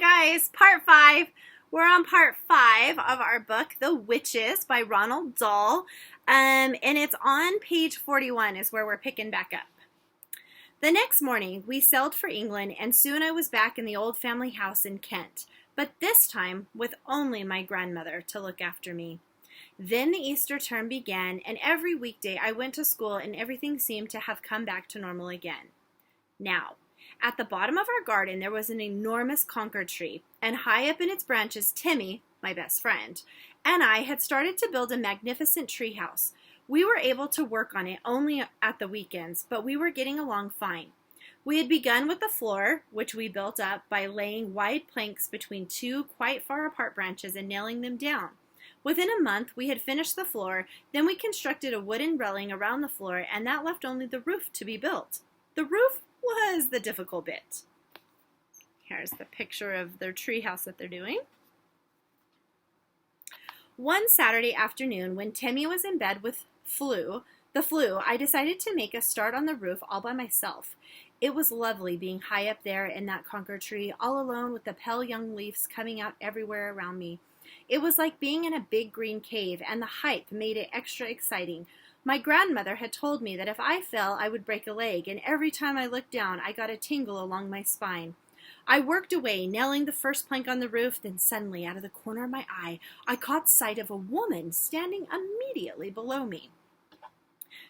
guys, part 5. We're on part 5 of our book, The Witches by Ronald Dahl. And it's on page 41 is where we're picking back up. The next morning, we sailed for England, and soon I was back in the old family house in Kent, but this time with only my grandmother to look after me. Then the Easter term began, and every weekday I went to school, and everything seemed to have come back to normal again. Now, at the bottom of our garden, there was an enormous conker tree, and high up in its branches, Timmy, my best friend, and I had started to build a magnificent tree house. We were able to work on it only at the weekends, but we were getting along fine. We had begun with the floor, which we built up by laying wide planks between two quite far apart branches and nailing them down. Within a month, we had finished the floor, then we constructed a wooden railing around the floor, and that left only the roof to be built. The roof was the difficult bit. Here's the picture of their tree house that they're doing. One Saturday afternoon, when Timmy was in bed with the flu, I decided to make a start on the roof all by myself. It was lovely being high up there in that conker tree, all alone with the pale young leaves coming out everywhere around me. It was like being in a big green cave, and the height made it extra exciting. My grandmother had told me that if I fell, I would break a leg, and every time I looked down, I got a tingle along my spine. I worked away, nailing the first plank on the roof, then suddenly, out of the corner of my eye, I caught sight of a woman standing immediately below me.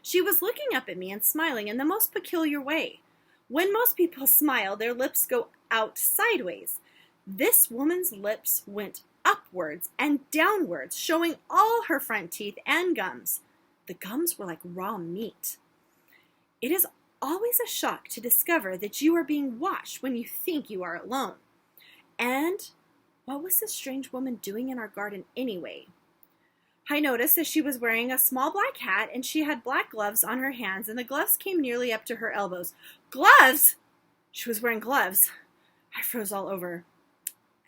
She was looking up at me and smiling in the most peculiar way. When most people smile, their lips go out sideways. This woman's lips went upwards and downwards, showing all her front teeth and gums. The gums were like raw meat. It is always a shock to discover that you are being watched when you think you are alone. And what was this strange woman doing in our garden anyway? I noticed that she was wearing a small black hat, and she had black gloves on her hands, and the gloves came nearly up to her elbows. Gloves! She was wearing gloves. I froze all over.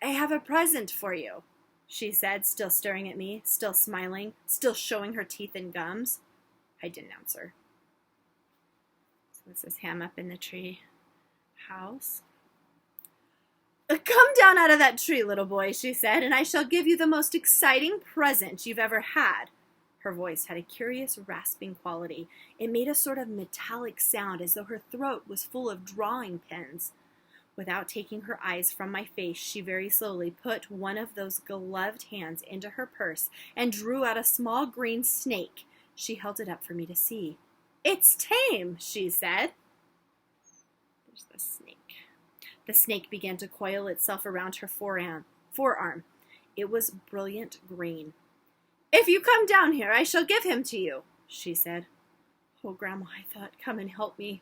I have a present for you, she said, still staring at me, still smiling, still showing her teeth and gums. I didn't answer. So this is Ham up in the tree house. Come down out of that tree, little boy, she said, and I shall give you the most exciting present you've ever had. Her voice had a curious rasping quality. It made a sort of metallic sound as though her throat was full of drawing pins. Without taking her eyes from my face, she very slowly put one of those gloved hands into her purse and drew out a small green snake. She held it up for me to see. It's tame, she said. There's the snake. The snake began to coil itself around her forearm. It was brilliant green. If you come down here, I shall give him to you, she said. Oh, Grandma, I thought, come and help me.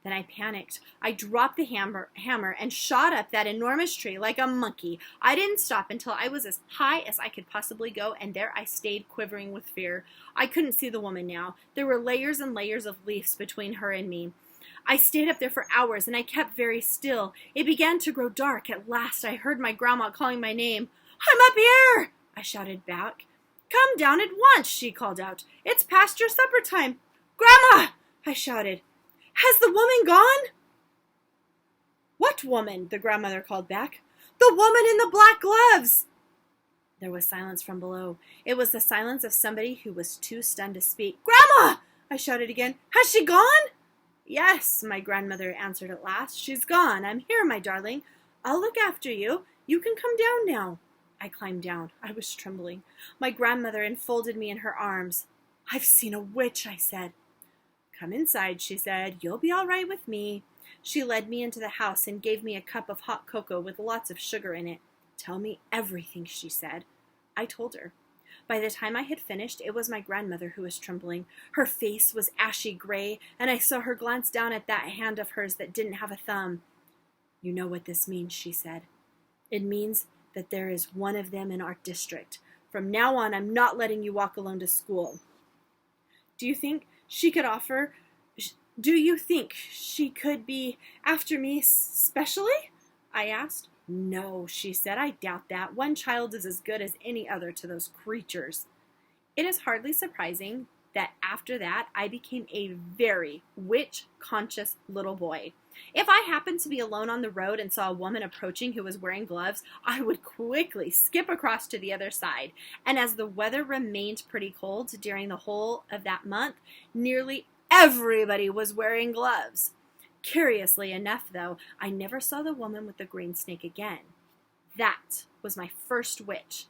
Then I panicked. I dropped the hammer and shot up that enormous tree like a monkey. I didn't stop until I was as high as I could possibly go, and there I stayed, quivering with fear. I couldn't see the woman now. There were layers and layers of leaves between her and me. I stayed up there for hours, and I kept very still. It began to grow dark. At last I heard my grandma calling my name. I'm up here, I shouted back. Come down at once, she called out. It's past your supper time. Grandma, I shouted. Has the woman gone? What woman? The grandmother called back. The woman in the black gloves. There was silence from below. It was the silence of somebody who was too stunned to speak. Grandma, I shouted again. Has she gone? Yes, my grandmother answered at last. She's gone. I'm here, my darling. I'll look after you. You can come down now. I climbed down. I was trembling. My grandmother enfolded me in her arms. I've seen a witch, I said. Come inside, she said. You'll be all right with me. She led me into the house and gave me a cup of hot cocoa with lots of sugar in it. Tell me everything, she said. I told her. By the time I had finished, it was my grandmother who was trembling. Her face was ashy gray, and I saw her glance down at that hand of hers that didn't have a thumb. You know what this means, she said. It means that there is one of them in our district. From now on, I'm not letting you walk alone to school. Do you think she could be after me specially? I asked. No, she said, I doubt that. One child is as good as any other to those creatures. It is hardly surprising that after that I became a very witch-conscious little boy. If I happened to be alone on the road and saw a woman approaching who was wearing gloves, I would quickly skip across to the other side. And as the weather remained pretty cold during the whole of that month, nearly everybody was wearing gloves. Curiously enough, though, I never saw the woman with the green snake again. That was my first witch,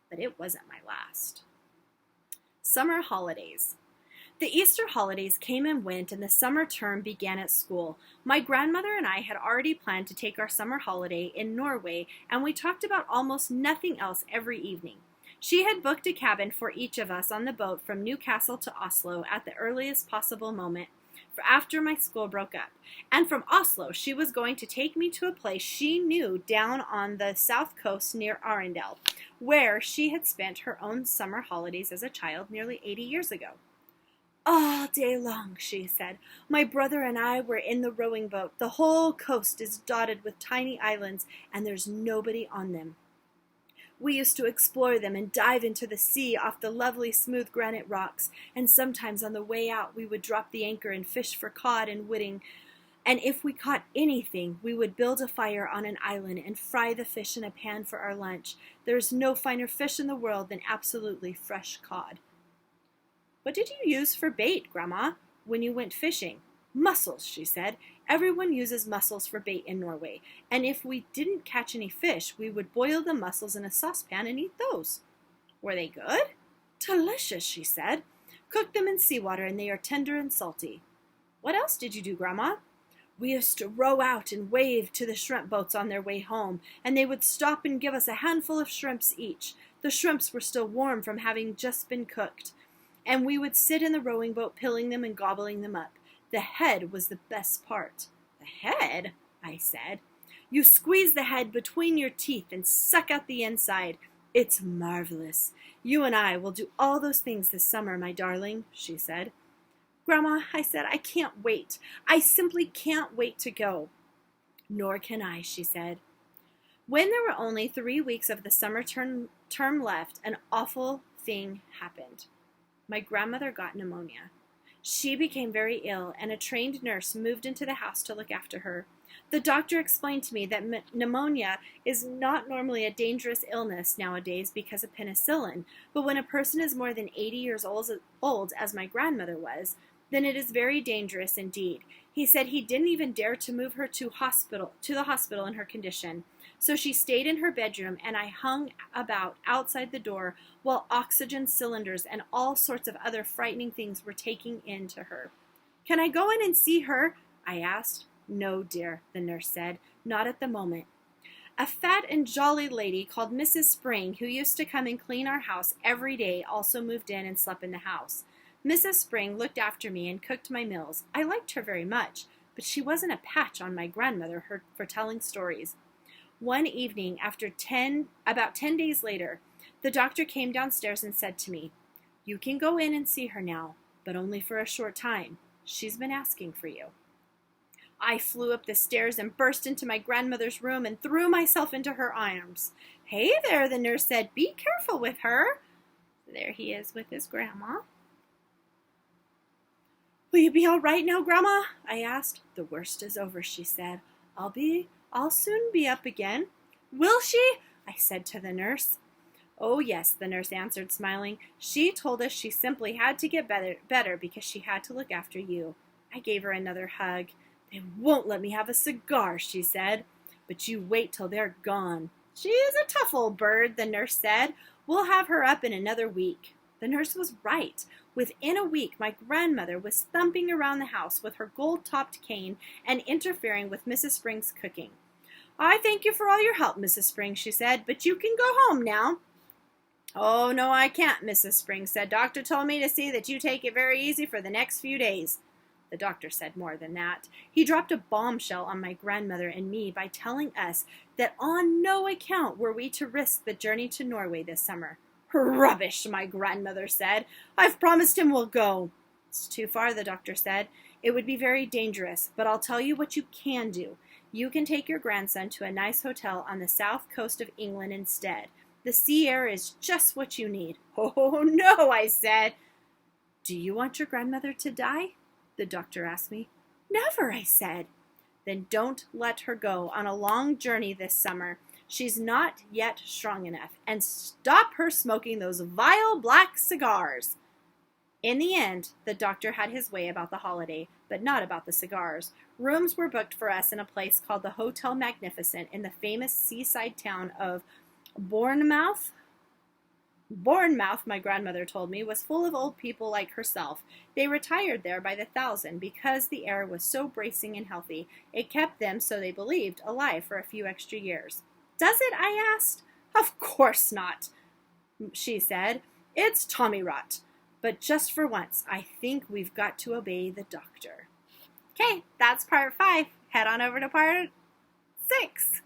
but it wasn't my last. Summer holidays. The Easter holidays came and went, and the summer term began at school. My grandmother and I had already planned to take our summer holiday in Norway, and we talked about almost nothing else every evening. She had booked a cabin for each of us on the boat from Newcastle to Oslo at the earliest possible moment after my school broke up. And from Oslo, she was going to take me to a place she knew down on the south coast near Arendal, where she had spent her own summer holidays as a child nearly 80 years ago. All day long, she said, my brother and I were in the rowing boat. The whole coast is dotted with tiny islands, and there's nobody on them. We used to explore them and dive into the sea off the lovely smooth granite rocks, and sometimes on the way out we would drop the anchor and fish for cod and whiting, and if we caught anything, we would build a fire on an island and fry the fish in a pan for our lunch. There is no finer fish in the world than absolutely fresh cod. What did you use for bait, Grandma, when you went fishing? Mussels, she said. Everyone uses mussels for bait in Norway, and if we didn't catch any fish, we would boil the mussels in a saucepan and eat those. Were they good? Delicious, she said. Cook them in seawater, and they are tender and salty. What else did you do, Grandma? We used to row out and wave to the shrimp boats on their way home, and they would stop and give us a handful of shrimps each. The shrimps were still warm from having just been cooked, and we would sit in the rowing boat pilling them and gobbling them up. The head was the best part. The head? I said. You squeeze the head between your teeth and suck out the inside. It's marvelous. You and I will do all those things this summer, my darling, she said. Grandma, I said, I can't wait. I simply can't wait to go. Nor can I, she said. When there were only 3 weeks of the summer term left, an awful thing happened. My grandmother got pneumonia. She became very ill, and a trained nurse moved into the house to look after her. The doctor explained to me that pneumonia is not normally a dangerous illness nowadays because of penicillin, but when a person is more than 80 years old, as my grandmother was, then it is very dangerous indeed. He said he didn't even dare to move her to the hospital in her condition. So she stayed in her bedroom, and I hung about outside the door while oxygen cylinders and all sorts of other frightening things were taken into her. Can I go in and see her? I asked. No, dear, the nurse said. Not at the moment. A fat and jolly lady called Mrs. Spring, who used to come and clean our house every day, also moved in and slept in the house. Mrs. Spring looked after me and cooked my meals. I liked her very much, but she wasn't a patch on my grandmother for telling stories. One evening, about 10 days later, the doctor came downstairs and said to me, You can go in and see her now, but only for a short time. She's been asking for you. I flew up the stairs and burst into my grandmother's room and threw myself into her arms. Hey there, the nurse said. Be careful with her. There he is with his grandma. Will you be all right now, Grandma? I asked. The worst is over, she said. I'll soon be up again. Will she? I said to the nurse. Oh, yes, the nurse answered, smiling. She told us she simply had to get better because she had to look after you. I gave her another hug. They won't let me have a cigar, she said. But you wait till they're gone. She is a tough old bird, the nurse said. We'll have her up in another week. The nurse was right. Within a week, my grandmother was thumping around the house with her gold-topped cane and interfering with Mrs. Spring's cooking. I thank you for all your help, Mrs. Spring, she said, but you can go home now. Oh, no, I can't, Mrs. Spring said. Doctor told me to see that you take it very easy for the next few days. The doctor said more than that. He dropped a bombshell on my grandmother and me by telling us that on no account were we to risk the journey to Norway this summer. Rubbish, my grandmother said. I've promised him we'll go. It's too far, the doctor said. It would be very dangerous, but I'll tell you what you can do. You can take your grandson to a nice hotel on the south coast of England instead. The sea air is just what you need. Oh, no, I said. Do you want your grandmother to die? The doctor asked me. Never, I said. Then don't let her go on a long journey this summer. She's not yet strong enough. And stop her smoking those vile black cigars. In the end, the doctor had his way about the holiday, but not about the cigars. Rooms were booked for us in a place called the Hotel Magnificent in the famous seaside town of Bournemouth. Bournemouth, my grandmother told me, was full of old people like herself. They retired there by the thousand because the air was so bracing and healthy. It kept them, so they believed, alive for a few extra years. Does it? I asked. Of course not, she said. It's Tommy rot. But just for once, I think we've got to obey the doctor. Okay, that's part 5. Head on over to part 6.